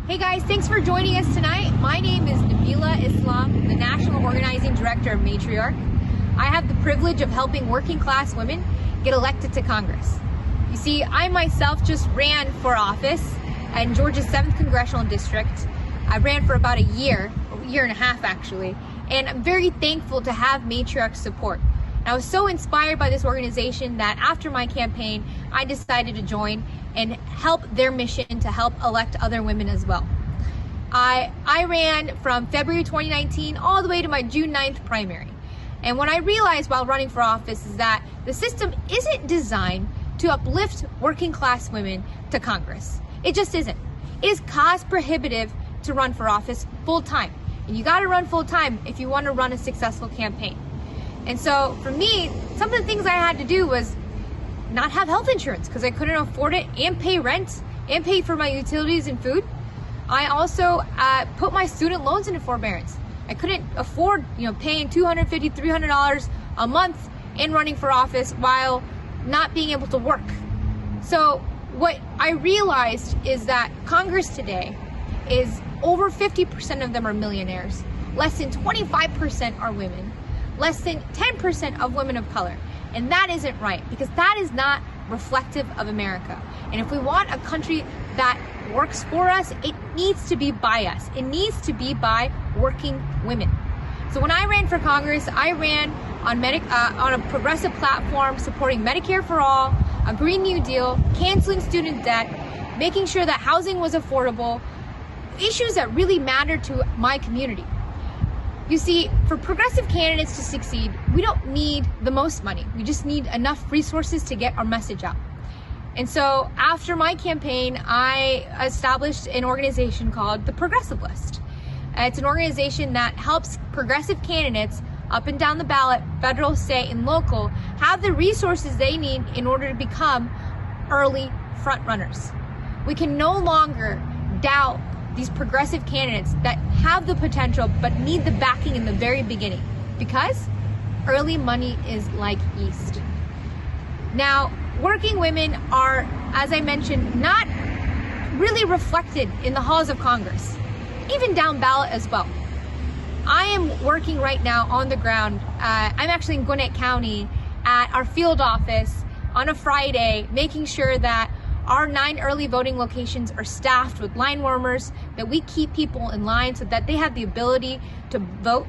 Hey guys, thanks for joining us tonight. My name is Nabilah Islam, the National Organizing Director of Matriarch. I have the privilege of helping working class women get elected to Congress. You see, I myself just ran for office in Georgia's 7th Congressional District. I ran for about a year and a half actually, and I'm very thankful to have Matriarch's support. I was so inspired by this organization that after my campaign, I decided to join and help their mission to help elect other women as well. I ran from February 2019 all the way to my June 9th primary. And what I realized while running for office is that the system isn't designed to uplift working class women to Congress. It just isn't. It is cost prohibitive to run for office full time. And you gotta run full time if you wanna run a successful campaign. And so for me, some of the things I had to do was not have health insurance because I couldn't afford it, and pay rent and pay for my utilities and food. I also put my student loans into forbearance. I couldn't afford, paying $250, $300 a month and running for office while not being able to work. So what I realized is that Congress today is over 50% of them are millionaires. Less than 25% are women. Less than 10% of women of color. And that isn't right, because that is not reflective of America. And if we want a country that works for us, it needs to be by us. It needs to be by working women. So when I ran for Congress, I ran on a progressive platform supporting Medicare for all, a Green New Deal, canceling student debt, making sure that housing was affordable, issues that really matter to my community. You see, for progressive candidates to succeed, we don't need the most money. We just need enough resources to get our message out. And so after my campaign, I established an organization called the Progressive List. It's an organization that helps progressive candidates up and down the ballot, federal, state, and local, have the resources they need in order to become early front runners. We can no longer doubt these progressive candidates that have the potential but need the backing in the very beginning, because early money is like yeast. Now, working women are, as I mentioned, not really reflected in the halls of Congress, even down ballot as well. I am working right now on the ground. I'm actually in Gwinnett County at our field office on a Friday, making sure that our 9 early voting locations are staffed with line warmers, that we keep people in line so that they have the ability to vote.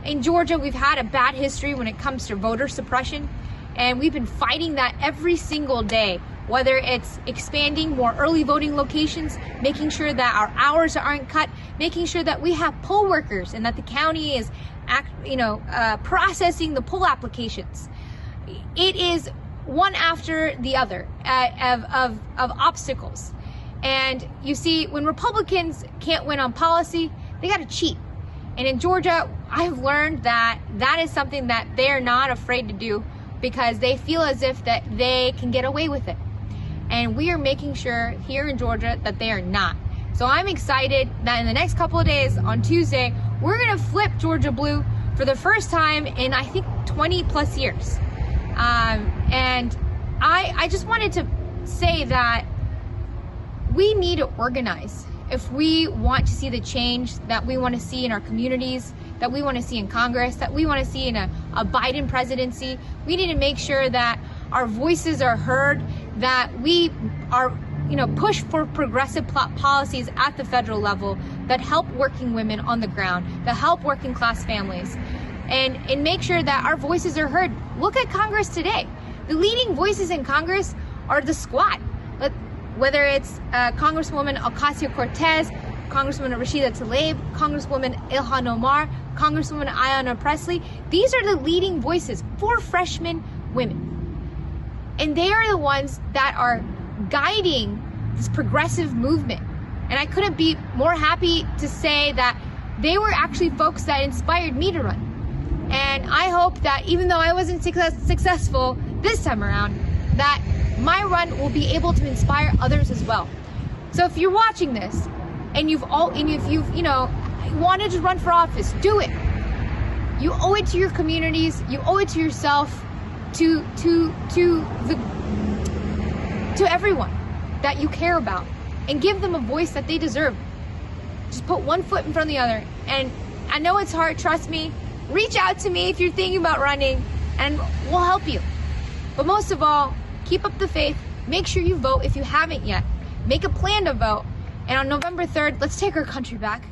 In Georgia, we've had a bad history when it comes to voter suppression, and we've been fighting that every single day, whether it's expanding more early voting locations, making sure that our hours aren't cut, making sure that we have poll workers and that the county is processing the poll applications. It is one after the other of obstacles. And you see, when Republicans can't win on policy, they got to cheat. And in Georgia, I've learned that that is something that they're not afraid to do, because they feel as if that they can get away with it. And we are making sure here in Georgia that they are not. So I'm excited that in the next couple of days, on Tuesday, we're gonna flip Georgia blue for the first time in, I think, 20 plus years. And I just wanted to say that we need to organize if we want to see the change that we want to see in our communities, that we want to see in Congress, that we want to see in a Biden presidency. We need to make sure that our voices are heard, that we are, push for progressive policies at the federal level that help working women on the ground, that help working class families, and make sure that our voices are heard. Look at Congress today. The leading voices in Congress are the squad. Whether it's Congresswoman Ocasio-Cortez, Congresswoman Rashida Tlaib, Congresswoman Ilhan Omar, Congresswoman Ayanna Pressley, these are the leading voices for freshman women. And they are the ones that are guiding this progressive movement. And I couldn't be more happy to say that they were actually folks that inspired me to run. And I hope that even though I wasn't successful this time around, that my run will be able to inspire others as well. So if you're watching this and if you've wanted to run for office, do it. You owe it to your communities, you owe it to yourself, to everyone that you care about, and give them a voice that they deserve. Just put one foot in front of the other. And I know it's hard, trust me. Reach out to me if you're thinking about running, and we'll help you. But most of all, keep up the faith. Make sure you vote if you haven't yet. Make a plan to vote. And on November 3rd, let's take our country back.